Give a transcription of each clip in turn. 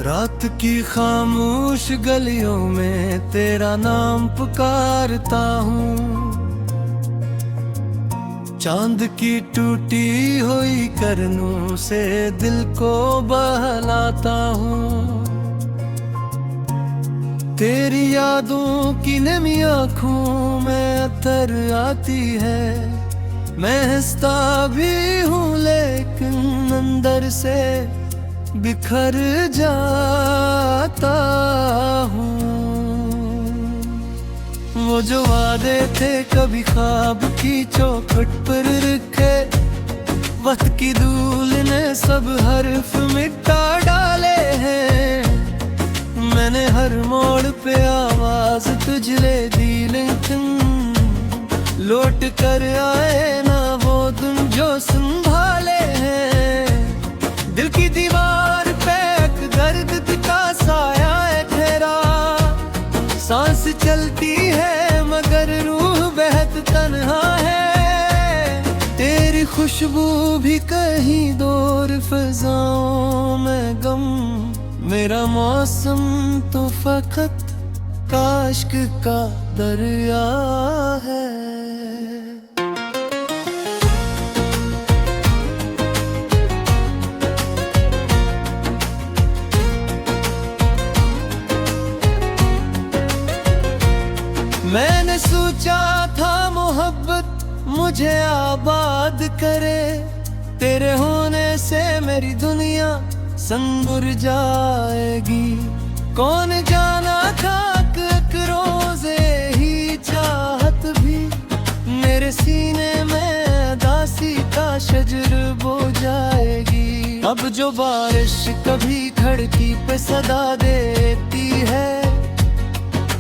रात की खामोश गलियों में तेरा नाम पुकारता हूँ, चांद की टूटी हुई करनों से दिल को बहलाता हूँ। तेरी यादों की नमी आँखों में अतर आती है, मैं हंसता भी हूँ लेकिन अंदर से बिखर जाता हूँ। वो जो वादे थे कभी ख्वाब की चौखट पर रखे, वक्त की धूल ने सब हर्फ मिटा डाले हैं। मैंने हर मोड़ पे आवाज तुझे दी लेकिन लौट कर आए ना वो दिन जो संभाले हैं। दिल की दीवार पे एक दर्द का साया है तेरा, सांस चलती है मगर रूह बेहद तन्हा है। तेरी खुशबू भी कहीं दूर फिजाओं में गम, मेरा मौसम तो फकत काश्क का दरिया है। मैंने सोचा था मोहब्बत मुझे आबाद करे, तेरे होने से मेरी दुनिया संभुर जाएगी। कौन जाना था कि रोज़े ही चाहत भी मेरे सीने में दासी का शजर बो जाएगी। अब जो बारिश कभी खिड़की पे सदा देती है,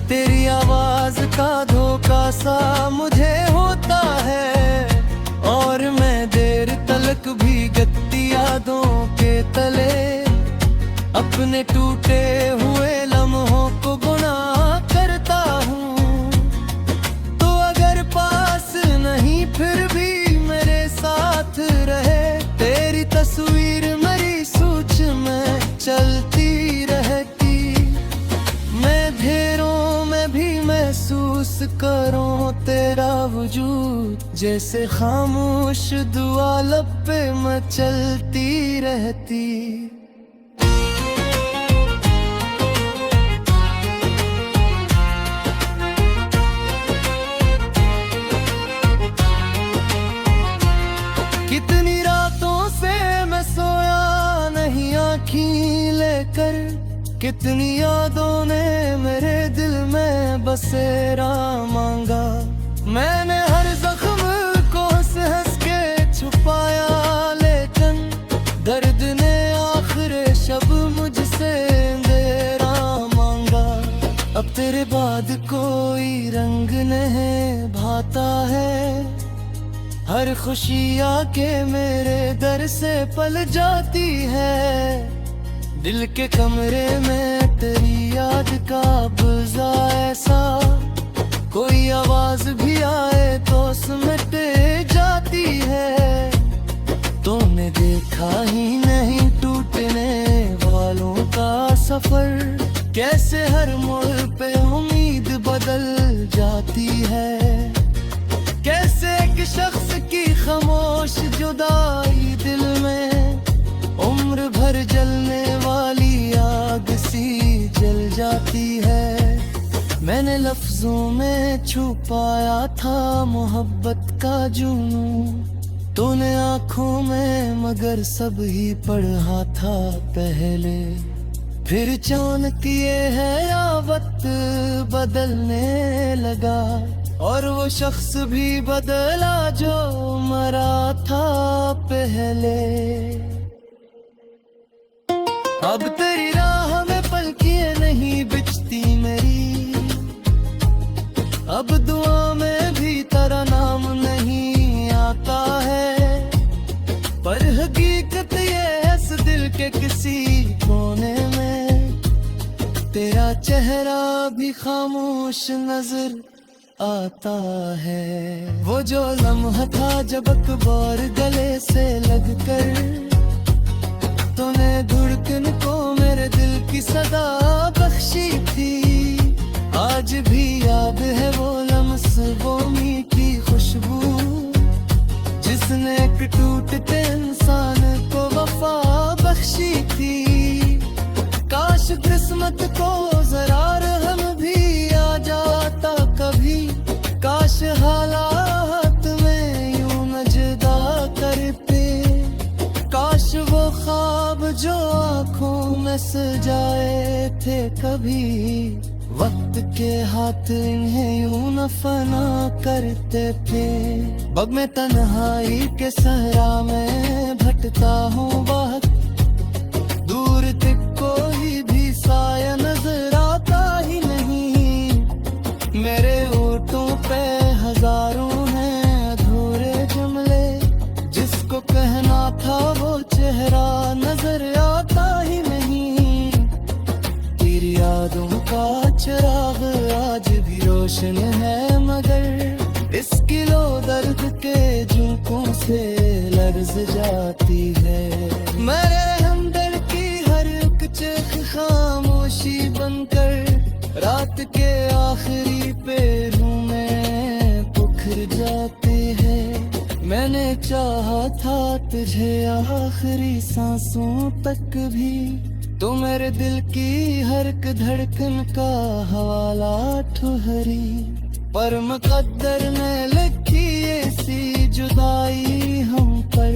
तेरी आवाज का धोखा सा मुझे होता है। और मैं देर तलक भी गत्ती यादों के तले अपने टूटे हुए लम्हों को गुनाह करता हूँ। तो अगर पास नहीं फिर भी मेरे साथ रहे, तेरी तस्वीर मेरी सोच में चलती रहती। मैं अंधेरों में भी महसूस करूं तेरा वजूद, जैसे खामोश दुआ लब पे मचलती रहती। कितनी रातों से मैं सोया नहीं आँखी लेकर, कितनी यादों ने मेरे दिल में बसेरा मांगा। मैंने हर जख्म को हंस के छुपाया लेकिन दर्द ने आखिर शब मुझसे अंधेरा मांगा। अब तेरे बाद कोई रंग नहीं भाता है, हर खुशी आके मेरे दर से पल जाती है। दिल के कमरे में तेरी याद का बुझा ऐसा, कोई आवाज भी आए तो सिमट जाती है। तूने देखा ही नहीं टूटने वालों का सफर, कैसे हर मोड़ पे उम्मीद बदल जाती है। कैसे एक शख्स की खामोश जुदाई दिल में उम्र भर जलने वाली आग सी जल जाती है। मैंने लफ्जों में छुपाया था मोहब्बत का जुनूं, तूने आंखों में मगर सब ही पढ़ा था पहले। फिर अचानक ये है या वक्त बदलने लगा, और वो शख्स भी बदला जो मरा था पहले। अब तेरी राह में पलकियां नहीं बिछती मेरी, अब दुआ में भी तेरा नाम नहीं आता है। पर हकीकत ये है इस दिल के किसी कोने में तेरा चेहरा भी खामोश नजर आता है। वो जो लम्हा था जब अखबार गले से लगकर बातों ने धड़कन को मेरे दिल की सदा बख्शी थी। आज भी याद है वो लम्स, वो मीठी खुशबू, जिसने एक टूटते इंसान को वफा बख्शी थी। काश किस्मत को जरा रहम भी आ जाता कभी, काश हालात में यूं न जुदा करते, काश वो ख्वाब जो आँखों में सजाए थे कभी, वक्त के हाथ इन्हें यूं न फना करते थे। बग में तन्हाई के सहरा में भटका हूँ बहुत, दूर तक कोई भी साया नजर आता ही नहीं। मेरे होठों पे हजारों हैं अधूरे जुमले, जिसको कहना था वो चेहरा नजर आता ही नहीं। तेरी यादों का चिराग आज भी रोशन है, मगर इसकी लो दर्द के झोंकों से लर्ज जाती है। मेरे हमदर्द की हर एक चीख खामोशी बनकर रात के आखिरी पहलू में पुखर जाती है। मैंने चाहा था तुझे आखिरी सांसों तक भी, तो मेरे दिल की हर एक धड़कन का हवाला ठुहरी, पर मुकद्दर ने लिखी ऐसी जुदाई हम पर।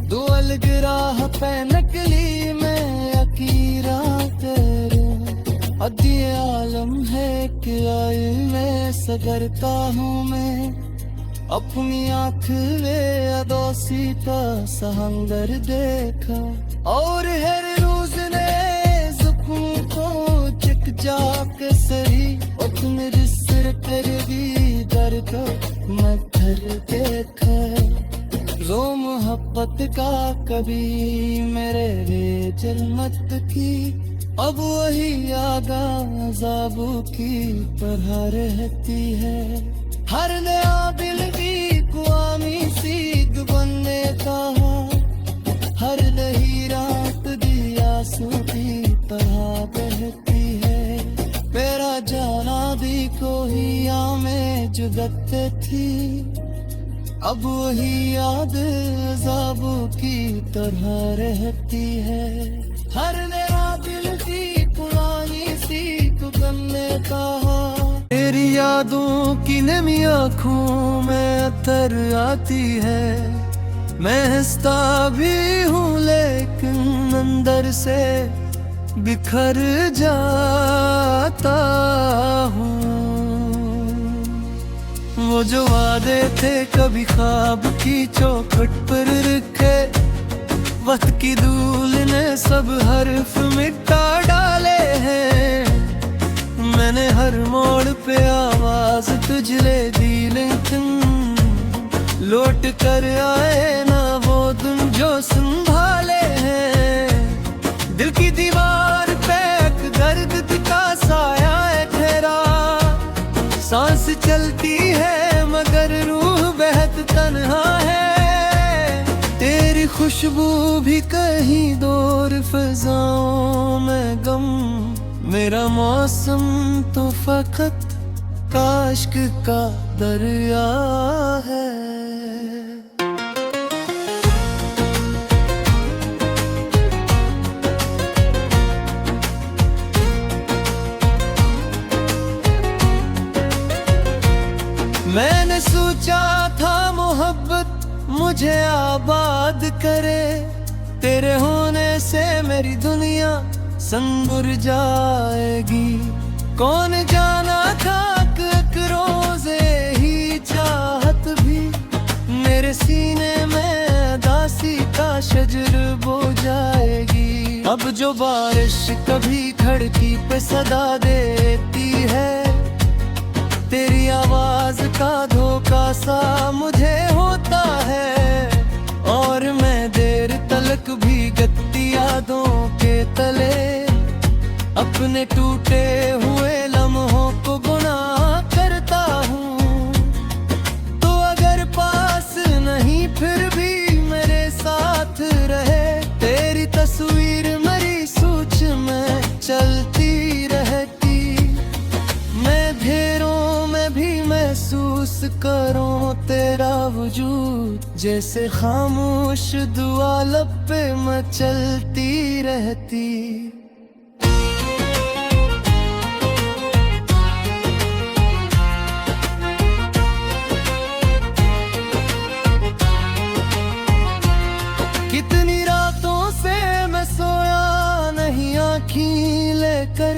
दो अलग राह पे निकली मैं अकीरा तेरे, अदी आलम है कि आई मैं सगरता हूँ मैं, अपनी आँख ले अदोसी का सहंगर देखा। और हर रोज ने जुख्म को चिक जाके सही, और मेरे सिर पर भी दर्द मैं घर देखा। रो मोहब्बत का कभी मेरे रे जन्नत की, अब वही याद अज़ाबों की तरह रहती है। हर नया दिल की कुआमी सीख बनने का, हर नई रात दिया सूखी तरह बहती है। मेरा जाना भी कोई में जुगत थी, अब वही याद अज़ाबों की तरह रहती है। हर नया दिल की पुरानी सीख बनने का, तेरी यादों की नमी आँखों में अतर आती है। मैं हंसता भी हूँ लेकिन अंदर से बिखर जाता हूँ। वो जो वादे थे कभी ख्वाब की चौखट पर रखे, वक्त की धूल ने सब हर्फ मिटा डाले हैं। मैंने हर मोड़ पे आवाज तुझले दी, लेकिन लौट कर आए ना वो तुम जो संभाले हैं। दिल की दीवार पे एक दर्द का साया है ठहरा, सांस चलती है मगर रूह बेहद तन्हा है। तेरी खुशबू भी कहीं दूर फिजाओं में गम, मेरा मौसम तो फकत काश्क का दरिया है। मैंने सोचा था मोहब्बत मुझे आबाद करे, तेरे होने से मेरी दुनिया संभुर जाएगी। कौन जाना था एक रोजे ही चाहत भी मेरे सीने में दासी का शजर बो जाएगी। अब जो बारिश कभी खिड़की पे सदा देती है, तेरी आवाज का धोखा सा मुझे होता है। और मैं देर तलक भी गत्ती यादों के तले अपने टूटे हुए लम्हों को गुनाह करता हूँ। तो अगर पास नहीं फिर भी मेरे साथ रहे तेरी तस्वीर महसूस करूं तेरा वजूद, जैसे खामोश दुआ लब पे मचलती रहती। कितनी रातों से मैं सोया नहीं आँखीं लेकर,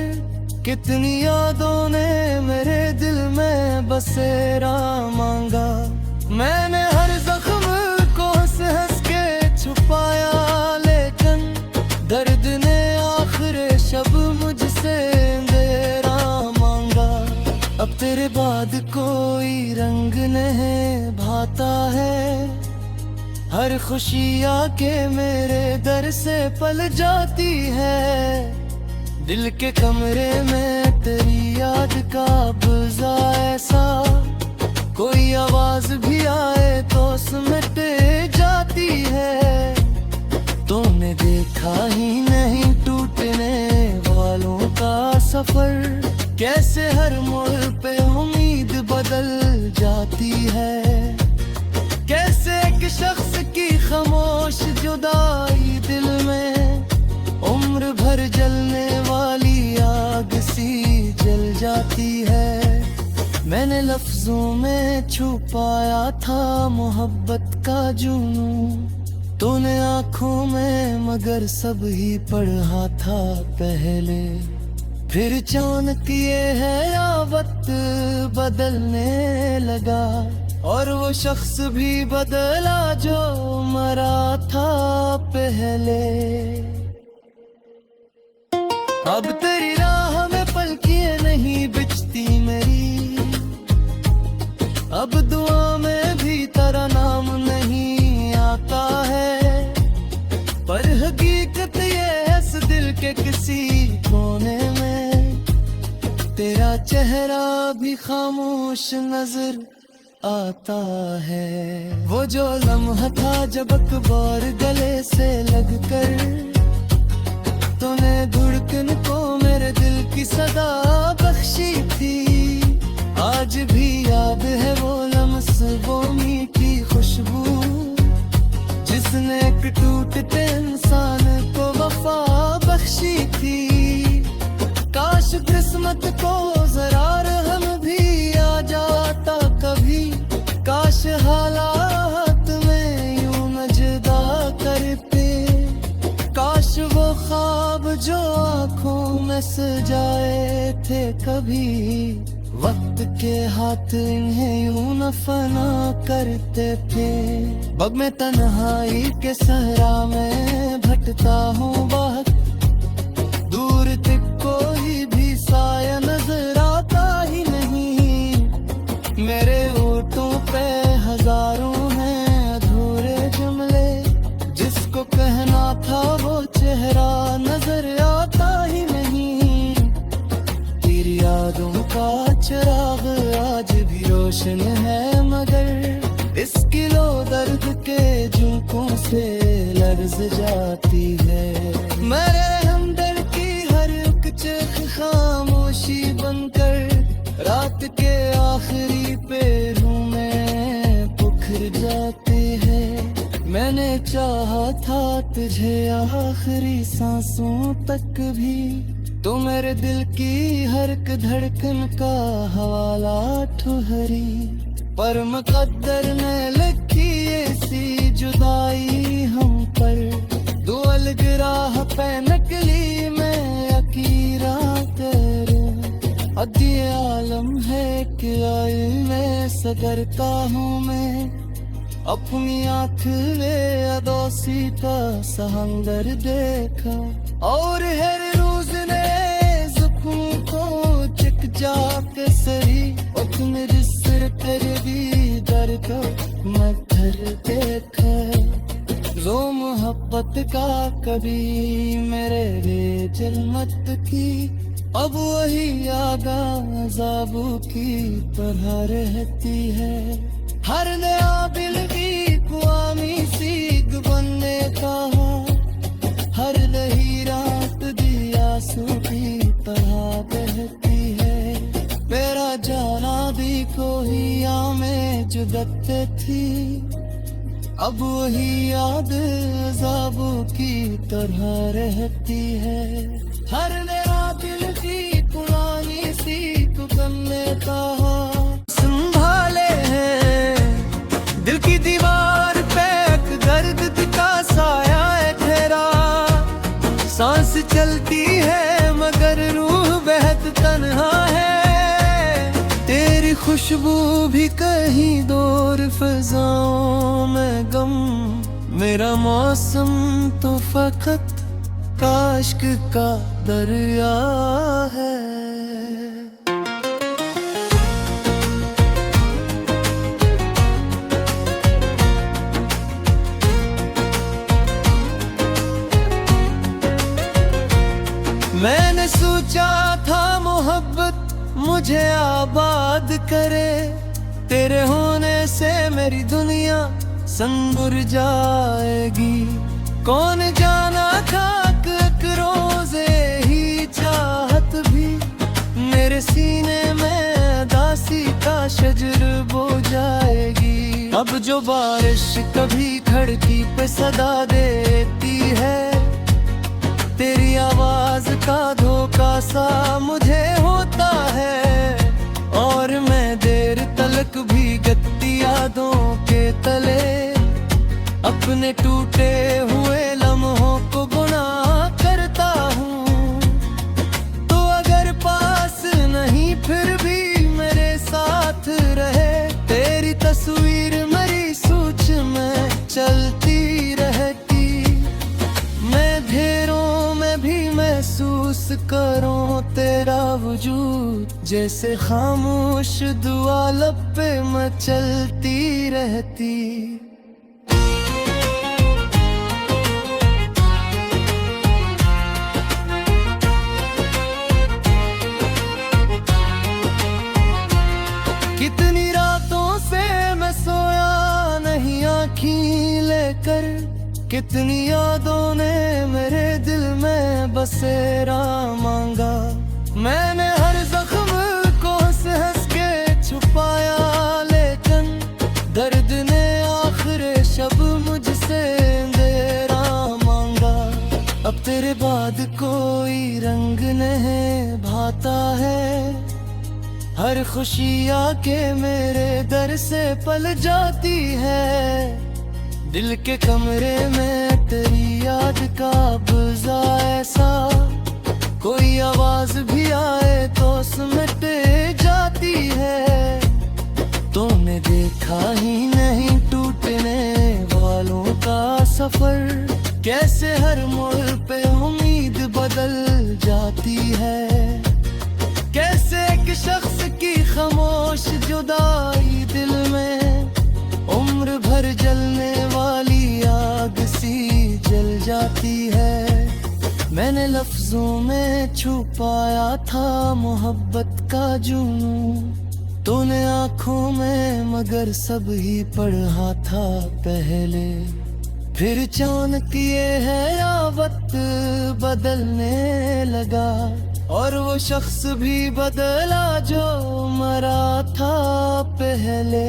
कितनी यादों ने मेरे दिल में बसेरा मांगा। मैंने हर जख्म को हंस हंस के छुपाया, लेकिन दर्द ने आखिर शब मुझसे अंधेरा मांगा। अब तेरे बाद कोई रंग नहीं भाता है, हर खुशी आके मेरे दर से पल जाती है। दिल के कमरे में तेरी याद का बुझा ऐसा, कोई आवाज भी आए तो सिमट जाती है। तूने देखा ही नहीं टूटने वालों का सफर, कैसे हर मोड़ पे उम्मीद बदल जाती है। कैसे एक शख्स की खामोश जुदाई दिल में उम्र भर जलने वाली आग सी जल जाती है। मैंने लफ्जों में छुपाया था मोहब्बत का जुनून, तूने आंखों में मगर सब ही पढ़ा था पहले। फिर अचानक ये है या वक्त बदलने लगा, और वो शख्स भी बदला जो मरा था पहले। अब तेरी राह में पलकियां नहीं बिछती मेरी, अब दुआ में भी तेरा नाम नहीं आता है। पर हकीकत ये है इस दिल के किसी कोने में तेरा चेहरा भी खामोश नजर आता है। वो जो लम्हा था जब अखबार गले से लगकर, तूने धड़कन को मेरे दिल की सदा बख्शी थी। आज भी याद है वो लम्स, वो मीठी खुशबू, जिसने एक टूटते इंसान को वफा बख्शी थी। काश किस्मत को जरा रहम भी आ जाता कभी, काश हालात में यूं नजदा करते। काश वो ख्वाब जो आँखों में सजाए थे कभी, वक्त के हाथ इन्हें यूं न फना करते थे। अब मैं तन्हाई के सहरा में भटकता हूँ बहुत, दूर तक कोई भी साया नजर आता ही नहीं। मेरे होठों पे हजारों हैं अधूरे जुमले, जिसको कहना था वो चेहरा नजर आता ही नहीं। तेरी यादों का चिराग आज भी रोशन है, मगर इसकी लो दर्द के झुमकों से लर्ज जाती है। मेरे हमदर्द की हर एक चीख खामोशी बनकर रात के आखिरी पहलू में पुखर जाती है। मैंने चाहा था तुझे आखिरी सांसों तक भी, तो मेरे दिल की हर एक धड़कन का हवाला ठुहरी। पर मुकद्दर ने लिखी ऐसी जुदाई हम पर, दो अलग राह पे निकली मैं अकीरा तेरे। अद्ये आलम है कि आई मैं सगरता हूँ मैं, अपनी आँख में अदौसी का समंदर देखा। और हर रोज ने ज़ख्मों को चिक जाके सही, और मेरे सिर तेरे दीदार का मगर देखा। जो मोहब्बत का कभी मेरे बेजल मत की, अब वही याद अज़ाबों की तरह रहती है। हर नया दिल की ख्वामी सीख बनने का, हर नई रात दिया सूखी तरह बहती है। मेरा जाना भी कोई या जो दत्ते थी, अब वही याद अज़ाबों की तरह रहती है। हर नया दिल की पुरानी सी तुमने कहा संभाले हैं, दिल की दीवार पे एक दर्द का साया है तेरा। सांस चलती है मगर रूह बेहद तन्हा है, तेरी खुशबू भी कहीं दूर फिजाओं में गम। मेरा मौसम तो फकत काश्क का दरिया है। मैंने सोचा था मोहब्बत मुझे आबाद करे, तेरे होने से मेरी दुनिया संभुर जाएगी। कौन जाना था कि एक रोज़े ही चाहत भी मेरे सीने में दासी का शजर बो जाएगी। अब जो बारिश कभी खिड़की पे सदा देती है, तेरी आवाज का धोखा सा मुझे होता है। और मैं देर तलक भी गत्ती यादों के तले अपने टूटे हुए लम्हों को गुनाह करता हूँ। तो अगर पास नहीं फिर भी मेरे साथ रहे, तेरी तस्वीर मेरी सोच में चलती रहती। मैं घेरों में भी महसूस करूं तेरा वजूद, जैसे खामोश दुआ लब पे मचलती रहती। कितनी रातों से मैं सोया नहीं आँखी लेकर, कितनी यादों ने मेरे दिल में बसेरा मांगा। मैंने हर जख्म को हंस के छुपाया, लेकिन दर्द ने आखिर शब मुझसे अंधेरा मांगा। अब तेरे बाद कोई रंग नहीं भाता है, हर खुशी आके मेरे दर से पल जाती है। दिल के कमरे में तेरी याद का बुझा ऐसा, कोई आवाज भी आए तो सिमट जाती है। तूने देखा ही नहीं टूटने वालों का सफर, कैसे हर मोड़ पे उम्मीद बदल जाती है। कैसे एक शख्स की खामोश जुदाई दिल में उम्र भर जलने वाली आग सी जल जाती है। मैंने लफ्जों में छुपाया था मोहब्बत का जुनून, तूने आंखों में मगर सब ही पढ़ा था पहले। फिर अचानक ये है या वक्त बदलने लगा, और वो शख्स भी बदला जो मरा था पहले।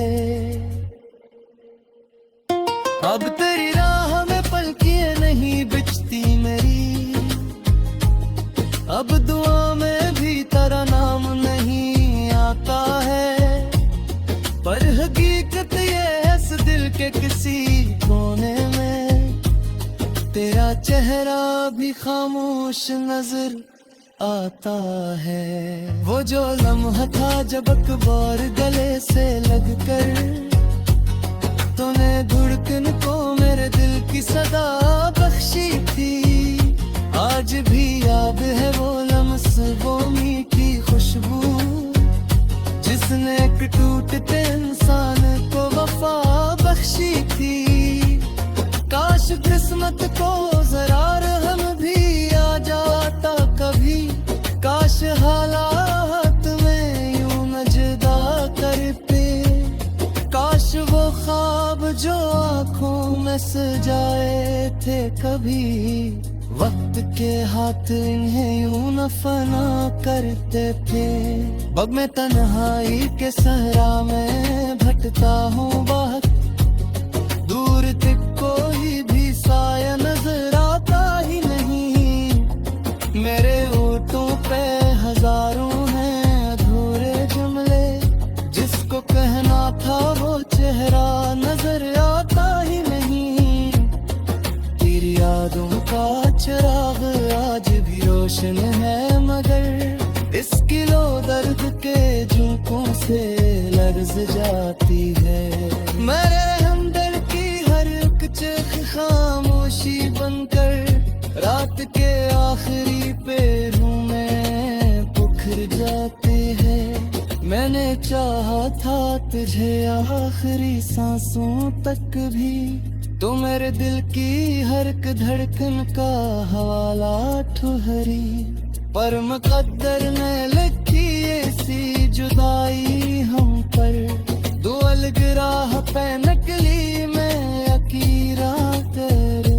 अब तेरी राह में पलकियां नहीं बिछती मेरी, अब दुआ में भी तेरा नाम नहीं आता है। पर हकीकत ये है इस दिल के किसी कोने में तेरा चेहरा भी खामोश नजर आता है। वो जो लम्हा था जब अखबार गले से लगकर तूने धड़कन को मेरे दिल की सदा बख्शी थी। आज भी याद है वो लम्स वो मीठी खुशबू, जिसने एक टूटते इंसान को वफा बख्शी थी। काश किस्मत को जरा रहम भी आ जाता कभी, काश हालात में यूं न जुदा करते। काश वो ख्वाब जो आँखों में सजाए थे कभी वक्त के हाथ इन्हें यूं न फना करते थे। अब मैं तन्हाई के सहरा में भटकता हूँ बहुत, दूर तक कोई भी साया नजर आता ही नहीं। मेरे होठों पे हजारों हैं अधूरे जुमले, जिसको कहना था वो चेहरा नजर आता ही नहीं। तेरी यादों का चिराग आज भी रोशन है, मगर इसकी लो दर्द के झोंकों से लर्ज जाती है। मेरे हमदर्द की हर एक चीख खामोशी बनकर रात के आखिरी पहलू में बिखर जाती है। मैंने चाहा था तुझे आखिरी सांसों तक भी, तो मेरे दिल की हर एक धड़कन का हवाला ठुहरी। पर मुकद्दर ने लिखी ऐसी जुदाई हम पर, दो अलग राह पे निकली मैं अकीरा तेरे।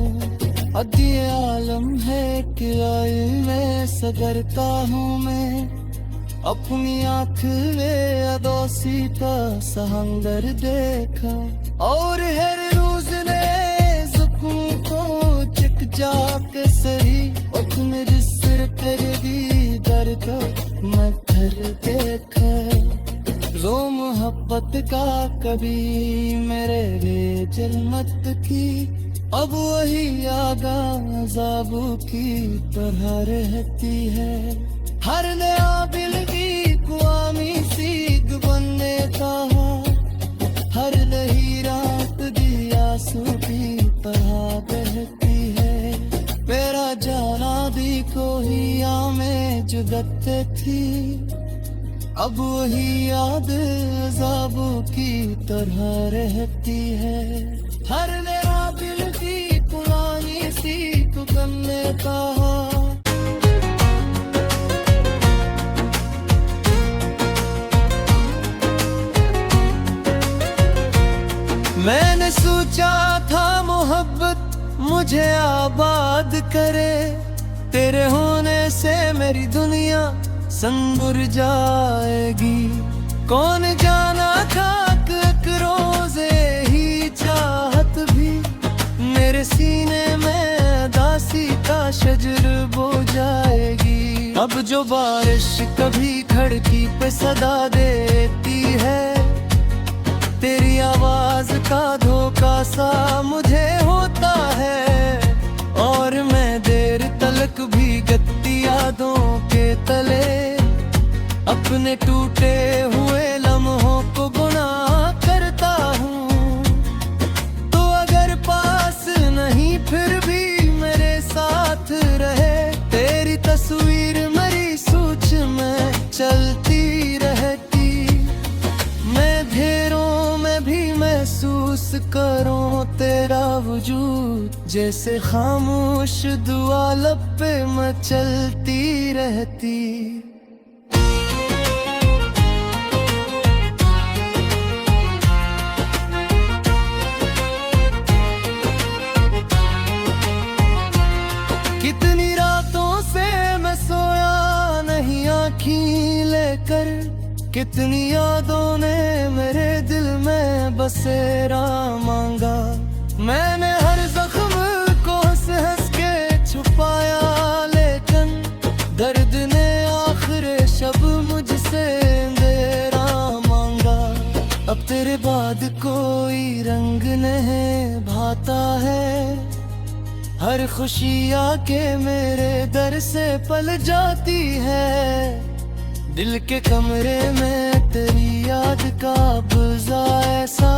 अदी आलम है कि आई मैं सगरता हूँ मैं, अपनी आँख में अदोसी का समंदर देखा। और हर रोज ने ज़ुख्म को चिक जाके सही, और मेरे सिर पर दीदार का मैं घर देखा। रो मोहब्बत का कभी मेरे बेजल मत की, अब वही याद अज़ाबू की तरह रहती है। हर नया दिल की क़वामी सीख बनने का, हर नई रात दी आंसू की तरह बहती है। मेरा जाना भी कोई में जुगते थी, अब वही याद अज़ाबू की तरह रहती है। हर नया दिल की क़वामी सीख बनने का। मैंने सोचा था मोहब्बत मुझे आबाद करे, तेरे होने से मेरी दुनिया संभुर जाएगी। कौन जाना था कि एक रोज़े ही चाहत भी मेरे सीने में दासी का शजर बो जाएगी। अब जो बारिश कभी खिड़की पे सदा देती है, तेरी आवाज का धोखा सा मुझे होता है। और मैं देर तलक भी गत्ती यादों के तले अपने टूटे हुए लम्हों को गुनाह करता हूँ। तो अगर पास नहीं फिर भी मेरे साथ रहे, तेरी तस्वीर मेरी सोच में चलती रहती। मैं घेरों में भी महसूस करूं तेरा वजूद, जैसे खामोश दुआ लब पे मचलती रहती। कितनी रातों से मैं सोया नहीं आँखी लेकर, कितनी यादों ने मेरे दिल में बसेरा मांगा। मैंने हर जख्म को हंस के छुपाया, लेकिन दर्द ने आखिर शब मुझसे अंधेरा मांगा। अब तेरे बाद कोई रंग नहीं भाता है, हर खुशी आके मेरे दर से पल जाती है। दिल के कमरे में तेरी याद का बुझा ऐसा,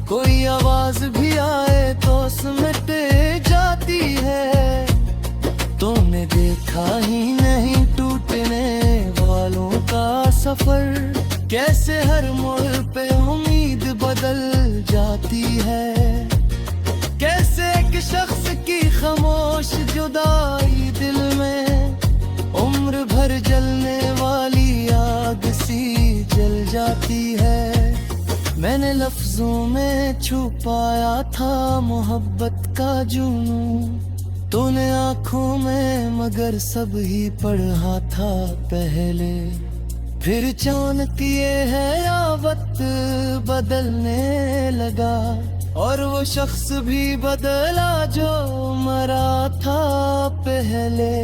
कोई आवाज भी आए तो सिमट जाती है। तुमने देखा ही नहीं टूटने वालों का सफर, कैसे हर मोड़ पे उम्मीद बदल जाती है। कैसे एक शख्स की खामोश जुदाई दिल में उम्र भर जलने वाली आग सी जल जाती है। मैंने लफ्जों में छुपाया था मोहब्बत का जुनून, तूने आंखों में मगर सब ही पढ़ा था पहले, फिर चाणक्य ये है या वक्त बदलने लगा, और वो शख्स भी बदला जो मरा था पहले।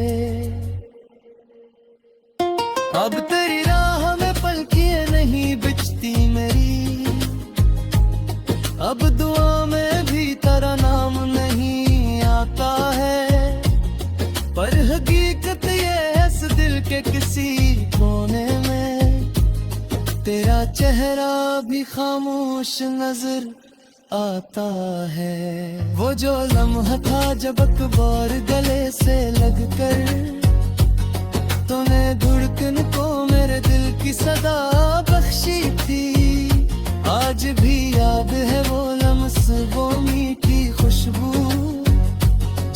अब तेरी राह में पलकियां नहीं बिछती मेरी, अब दुआ में भी तेरा नाम नहीं आता है, पर हकीकत ये है इस दिल के किसी कोने में तेरा चेहरा भी खामोश नजर आता है। वो जो लम्हा था जब अखबार गले से लगकर तूने धड़कन को मेरे दिल की सदा बख्शी थी, आज भी याद है वो लम्स वो मीठी खुशबू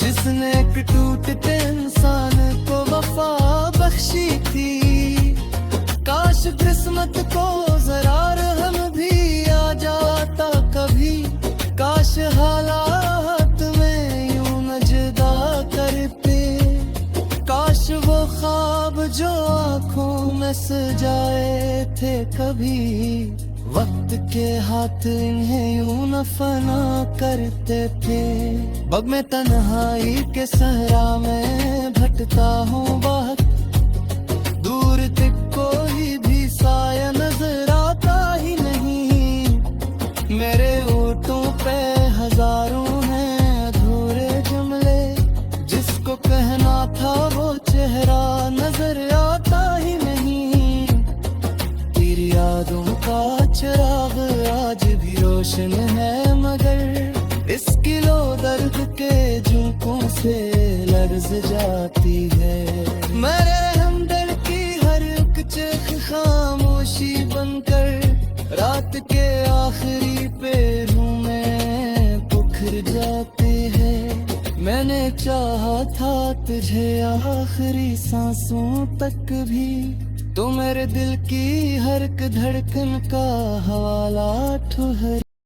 जिसने एक टूटते इंसान को वफा बख्शी थी। काश किस्मत को जरा रहम भी आ जाता कभी, काश हालात में यूं न जुदा करते, काश वो ख्वाब जो आंखों में सजाए थे कभी वक्त के हाथ इन्हें यूं न फना करते थे। बग में तन्हाई के सहरा में भटका हूँ बहुत दूर तक कोई भी साया नजर आता ही नहीं, मेरे होठों पे हजारों हैं अधूरे जुमले, जिसको कहना था वो चेहरा नजर आता ही नहीं। तेरी यादों का चिराग आज भी रोशन है मगर इसकी लो दर्द के झोंकों से लर्ज जाती है। मेरे हमदर्द की हर एक चीख खामोशी बनकर रात के आखिरी पहलू में बिखर जाती है। मैंने चाहा था तुझे आखिरी सांसों तक भी, तो मेरे दिल की हर एक धड़कन का हवाला ठहर